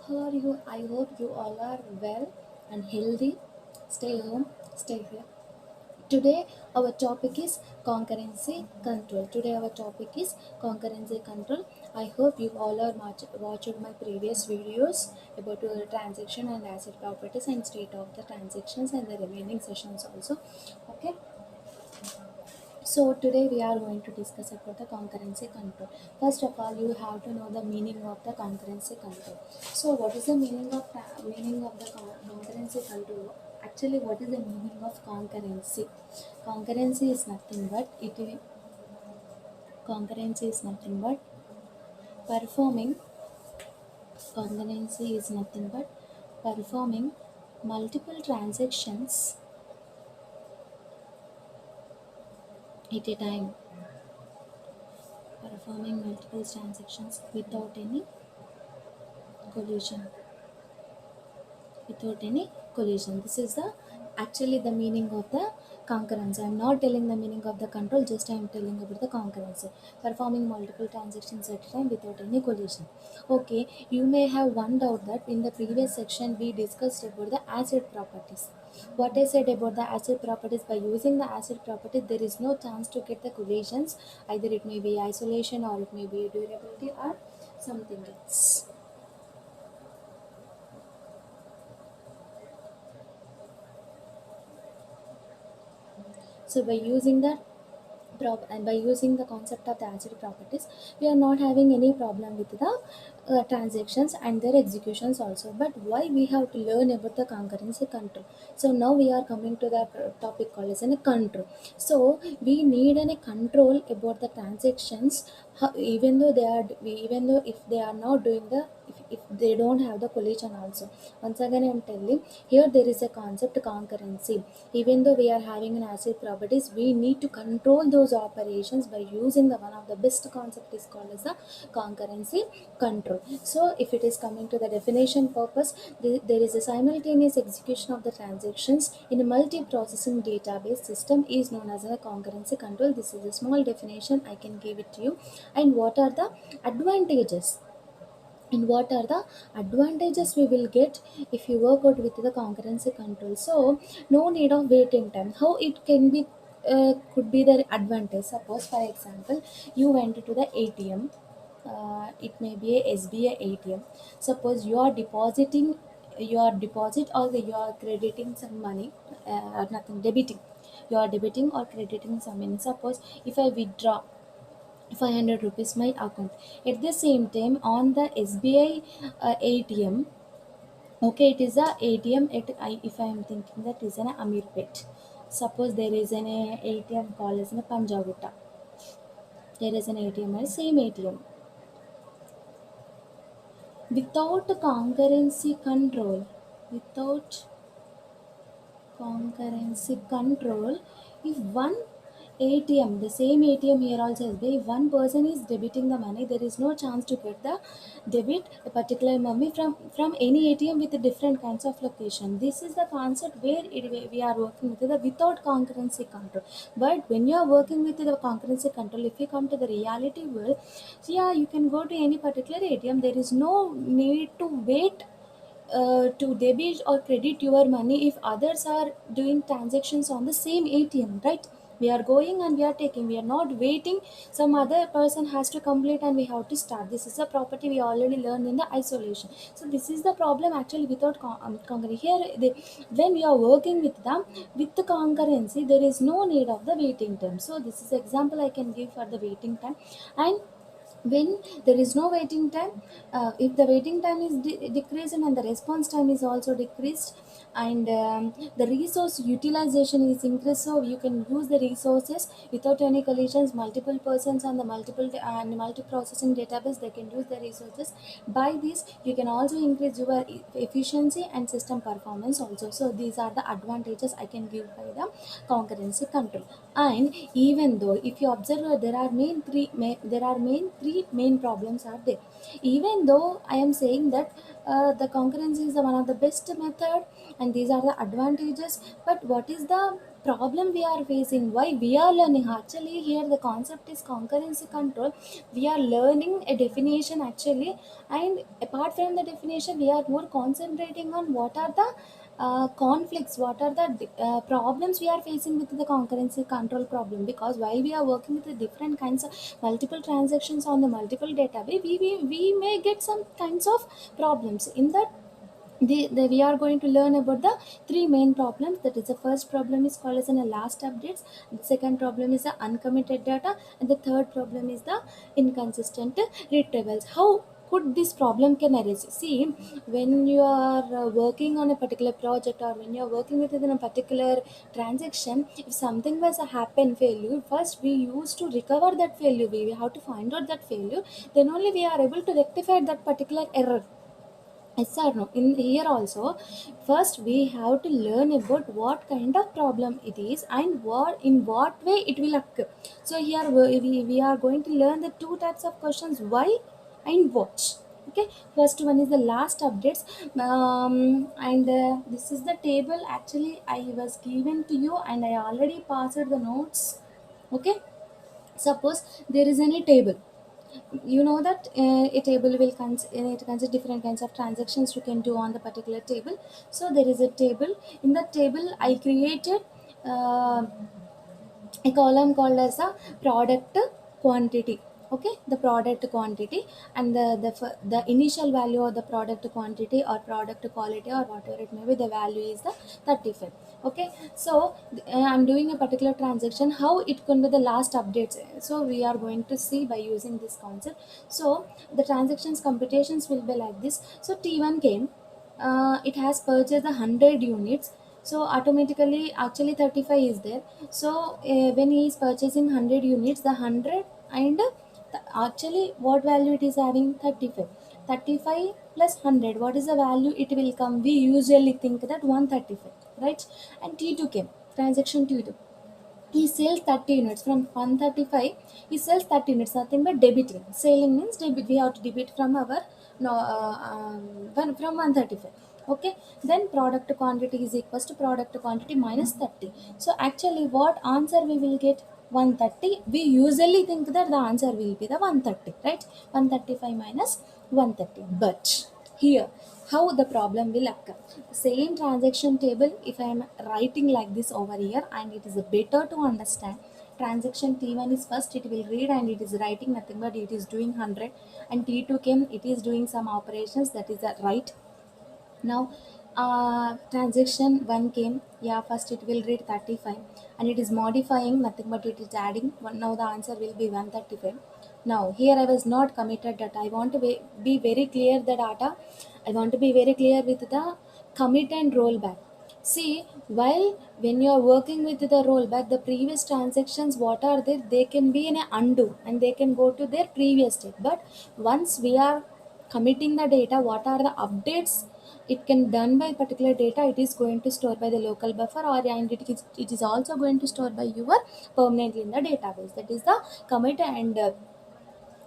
How are you? I hope you all are well and healthy. Stay home, stay here. Today, our topic is concurrency control. Today, our topic is concurrency control. I hope you all are watched my previous videos about transaction and asset properties and state of the transactions and the remaining sessions also. Okay, so today we are going to discuss about the concurrency control. First of all, you have to know the meaning of the concurrency control. So what is the meaning of the concurrency control? Actually, what is the meaning of concurrency? Concurrency is nothing but concurrency is nothing but performing concurrency is nothing but performing multiple transactions at a time, performing multiple transactions without any collision, without any collision. This is the actually the meaning of the concurrency. I'm not telling the meaning of the control, just I'm telling about the concurrency. Performing multiple transactions at a time without any collision. Okay, you may have one doubt that in the previous section we discussed about the asset properties. What I said about the asset properties, by using the asset property there is no chance to get the collisions. Either it may be isolation or it may be durability or something else. So by using the and by using the concept of the asset properties, we are not having any problem with the transactions and their executions also. But why we have to learn about the concurrency control? So now we are coming to the topic called as a control. So we need a control about the transactions, even though even though if they are not doing the, if they don't have the collision also. Once again I am telling, here there is a concept concurrency. Even though we are having an asset properties, we need to control those operations by using the one of the best concept is called as the concurrency control. So if it is coming to the definition purpose, there is a simultaneous execution of the transactions in a multi-processing database system is known as a concurrency control. This is a small definition I can give it to you. And what are the advantages? And what are the advantages we will get if you work out with the concurrency control? So no need of waiting time. How it can be, could be the advantage? Suppose for example you went to the ATM, it may be a SBI ATM. Suppose you are depositing your deposit, or you are crediting some money, nothing, debiting, you are debiting or crediting some money. Suppose if I withdraw 500 rupees my account, at the same time on the SBI ATM, okay, it is a ATM if I am thinking that is an Amirpet. Suppose there is an ATM called as an Panjagutta. There is an ATM and same ATM. Without concurrency control, without concurrency control, if one ATM, the same ATM here also has, if one person is debiting the money, there is no chance to get the debit a particular money from any ATM with different kinds of location. This is the concept where we are working with the without concurrency control. But when you are working with the concurrency control, if you come to the reality world, yeah, you can go to any particular ATM. There is no need to wait to debit or credit your money if others are doing transactions on the same ATM, right? We are going and we are taking, we are not waiting. Some other person has to complete and we have to start. This is a property we already learned in the isolation. So this is the problem actually without concurrency. Here, when we are working with them with the concurrency, there is no need of the waiting time. So this is example I can give for the waiting time. And when there is no waiting time, if the waiting time is decreased and the response time is also decreased, and the resource utilization is increased, so you can use the resources without any collisions. Multiple persons on the and multi-processing database, they can use the resources. By this you can also increase your efficiency and system performance also. So these are the advantages I can give by the concurrency control. And even though if you observe, there are three main problems are there. Even though I am saying that the concurrency is the one of the best method and these are the advantages, but what is the problem we are facing, why we are learning. Actually here the concept is concurrency control. We are learning a definition actually, and apart from the definition we are more concentrating on what are the conflicts, what are the problems we are facing with the concurrency control problem. Because while we are working with the different kinds of multiple transactions on the multiple data, we may get some kinds of problems in that. We are going to learn about the three main problems. That is, the first problem is called as an last updates, the second problem is the uncommitted data, and the third problem is the inconsistent retrievals. How could this problem can arise? See, when you are working on a particular project, or when you are working within a particular transaction, if something was a happen failure, first we used to recover that failure, we have to find out that failure, then only we are able to rectify that particular error. Yes or no? In here also, first we have to learn about what kind of problem it is and what in what way it will occur. So here we are going to learn the two types of questions: why and what. Okay, first one is the last updates, and this is the table. Actually, I was given to you, and I already passed the notes. Okay, suppose there is any table, you know that a table will it consists different kinds of transactions you can do on the particular table. So there is a table. In the table I created uh, a column called as a product quantity. Okay, the product quantity, and the initial value of the product quantity or product quality or whatever it may be, the value is the 35. Okay, so I'm doing a particular transaction, how it can be the last updates. So we are going to see by using this concept. So the transactions computations will be like this. So T1 came, it has purchased the 100 units. So automatically actually 35 is there. So when he is purchasing 100 units, the 100 and actually what value it is having? 35. 35 plus 100, what is the value it will come? We usually think that 135, right? And T2 came, transaction T2, he sells 30 units from 135. He sells 30 units, nothing but debiting. Selling means debit, we have to debit from our no from 135. Okay, then product quantity is equals to product quantity minus 30. So actually what answer we will get? 130. We usually think that the answer will be the 130, right? 135 minus 130. But here, how the problem will occur? Same transaction table, if I am writing like this over here, and it is better to understand. Transaction T1 is first, it will read and it is writing nothing but it is doing 100, and T2 came, it is doing some operations, that is the right. Now transaction 1 came, yeah, first it will read 35 and it is modifying nothing but it is adding one. Now the answer will be 135. Now here I was not committed that I want to be very clear the data. I want to be very clear with the commit and rollback. See, while when you are working with the rollback, the previous transactions what are there, they can be in a undo and they can go to their previous state. But once we are committing the data, what are the updates it can done by particular data, it is going to store by the local buffer, or and it is also going to store by your permanently in the database. That is the commit and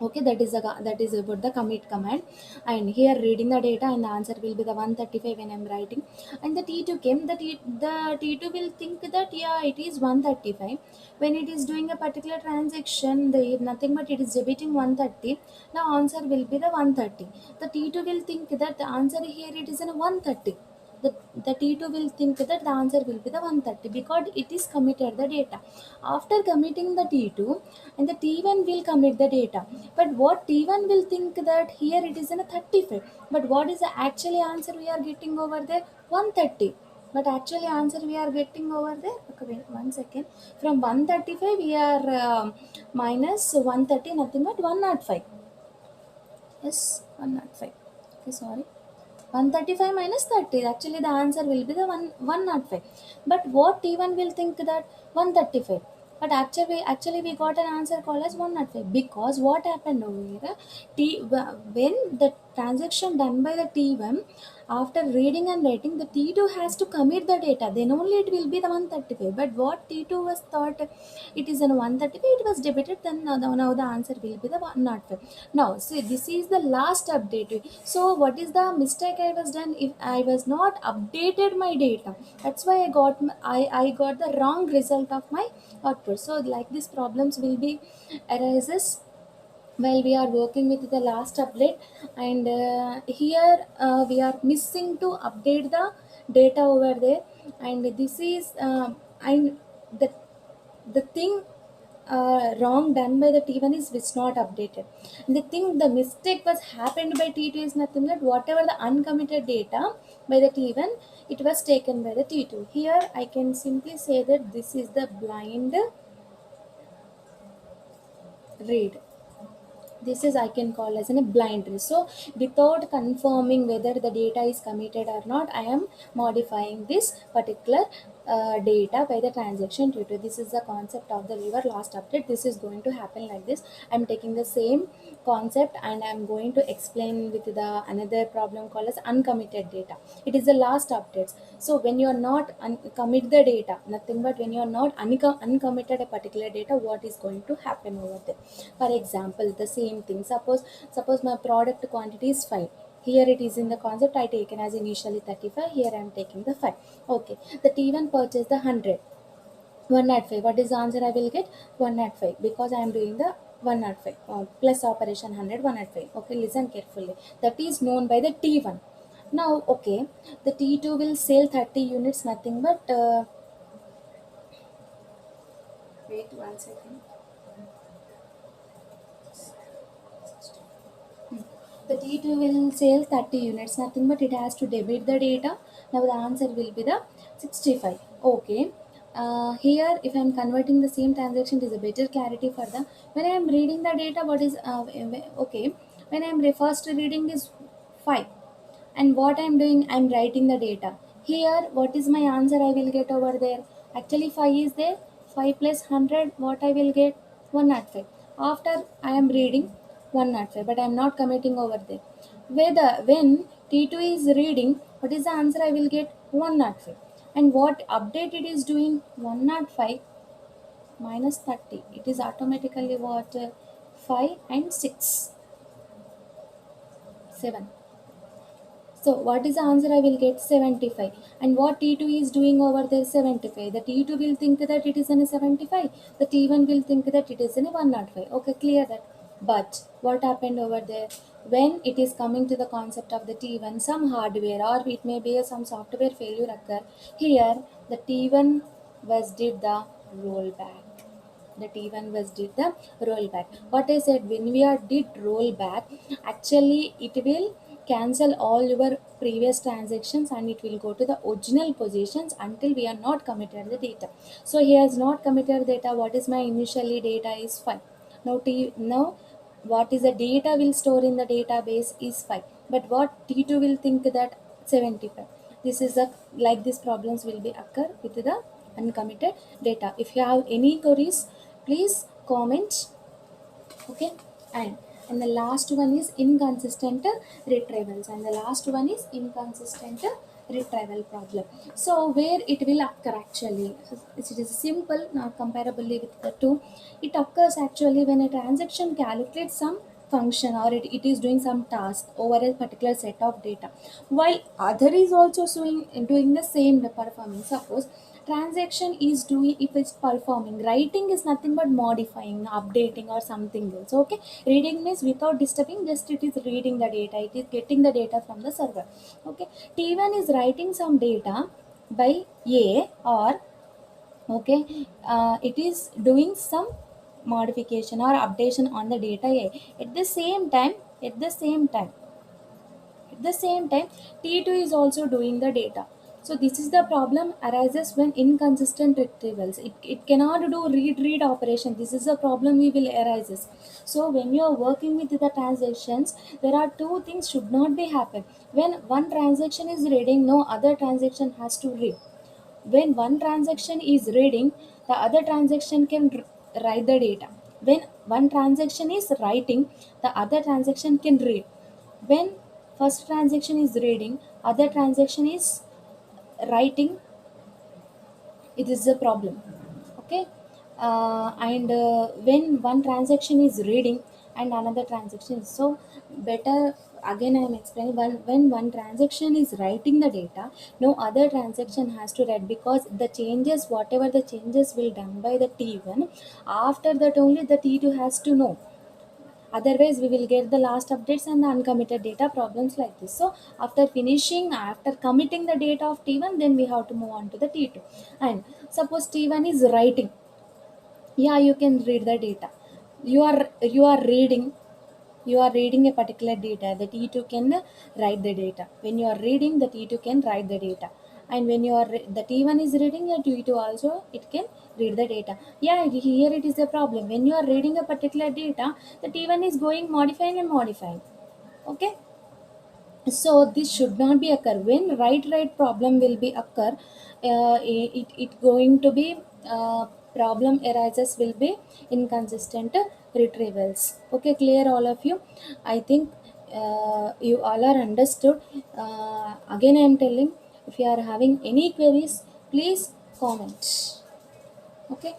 okay, that is that is about the commit command. And here reading the data and the answer will be the 135 when I'm writing. And the T2 came, the T2 will think that yeah, it is 135. When it is doing a particular transaction, the nothing but it is debiting 130. The answer will be the 130. The T2 will think that the answer here it is in 130. The T2 will think that the answer will be the 130 because it is committed the data. After committing the T2, and the T1 will commit the data. But what T1 will think that here it is in a 35. But what is the actually answer we are getting over there? 130. But actually answer we are getting over there. Okay, wait 1 second. From 135 we are minus 130, nothing but 105. Yes, 105. Okay, sorry. 135 minus 30, actually the answer will be the 105. But what T1 will think that 135. But actually we got an answer called as 105 because what happened over here? When the transaction done by the T1, after reading and writing, the T2 has to commit the data. Then only it will be the 135. But what T2 was thought it is an 135, it was debited. Then now the answer will be the 105. Now, see, this is the last update. So, what is the mistake I was done? If I was not updated my data, that's why I got the wrong result of my output. So, like these problems will be arises while we are working with the last update, and here we are missing to update the data over there, and this is and the the thing wrong done by the T1 is which not updated. The thing, the mistake was happened by T2 is nothing but whatever the uncommitted data by the T1, it was taken by the T2. Here I can simply say that this is the blind read. This is I can call as a blind risk. So without confirming whether the data is committed or not, I am modifying this particular data by the transaction tutor. This is the concept of the viewer last update. This is going to happen like this. I'm taking the same concept and I'm going to explain with the another problem called as uncommitted data. It is the last updates. So when you are not commit the data, nothing but when you are not uncommitted a particular data, what is going to happen over there? For example, the same thing. Suppose my product quantity is 5. Here it is in the concept I taken as initially 35. Here I am taking the 5. Okay. The T1 purchased the 100. 105. What is the answer I will get? 105, because I am doing the 105 plus operation 100 105. Okay, listen carefully. That is known by the T1. Now, okay, the T2 will sell 30 units, nothing but wait 1 second. The T2 will sell 30 units, nothing but it has to debit the data. Now the answer will be the 65. Okay. Here, if I am converting the same transaction, it is a better clarity for the when I am reading the data. What is okay? When I am first reading this 5, and what I'm doing, I'm writing the data. Here, what is my answer I will get over there? Actually, 5 is there. 5 plus 100, what I will get? 105. After I am reading 105, but I am not committing over there. When T2 is reading, what is the answer I will get? 105. And what update it is doing? 105 minus 30. It is automatically what? 5 and 6. 7. So what is the answer I will get? 75. And what T2 is doing over there? 75. The T2 will think that it is in a 75. The T1 will think that it is in a 105. Okay, clear that. But what happened over there? When it is coming to the concept of the T1, some hardware or it may be some software failure occur. Here the T1 was did the rollback. The T1 was did the rollback. What I said, when we are did rollback, actually it will cancel all your previous transactions and it will go to the original positions until we are not committed the data. So he has not committed data. What is my initially data is 5. Now what is the data will store in the database is 5. But what T2 will think that 75. This is the like these problems will be occur with the uncommitted data. If you have any queries, please comment. Okay, and the last one is inconsistent retrievals, and the last one is inconsistent retrieval problem. So where it will occur actually, it is simple now comparably with the two. It occurs actually when a transaction calculates some function or it is doing some task over a particular set of data, while other is also doing the same performing. Suppose transaction is doing, if it's performing, writing is nothing but modifying, updating or something else. Okay, reading means without disturbing, just it is reading the data, it is getting the data from the server. Okay, T1 is writing some data by A, or okay, it is doing some modification or updation on the data A. At the same time, at the same time at the same time, T2 is also doing the data. So this is the problem arises when inconsistent retrievals. It cannot do read operation. This is the problem we will arises. So when you are working with the transactions, there are two things should not be happen. When one transaction is reading, no other transaction has to read. When one transaction is reading, the other transaction can write the data. When one transaction is writing, the other transaction can read. When First transaction is reading, other transaction is writing. It is a problem. Okay. And when one transaction is reading and another transaction is so better, again I am explaining, when one transaction is writing the data, no other transaction has to write, because the changes, whatever the changes will done by the T1, after that only the T2 has to know. Otherwise we will get the last updates and the uncommitted data problems like this. So after committing the data of T1, then we have to move on to the T2. And suppose T1 is writing, yeah, you can read the data. You are reading, you are reading a particular data, the T2 can write the data. When you are reading, the T2 can write the data. And when the T1 is reading, the T2 also it can read the data. Yeah, here it is a problem. When you are reading a particular data, the T1 is going modifying and modifying. Okay. So this should not be occur. When write problem will be occur, it going to be problem arises will be inconsistent retrievals. Okay, clear all of you? I think you all are understood. Again I am telling, if you are having any queries, please comment. Okay.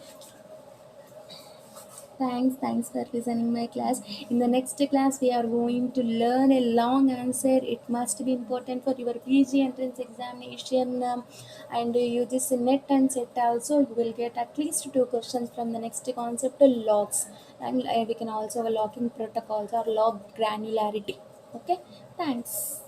Thanks for listening my class. In the next class, we are going to learn a long answer. It must be important for your PG entrance examination, and you this net and set also. You will get at least two questions from the next concept, logs, and we can also have a logging protocols or log granularity. Okay, thanks.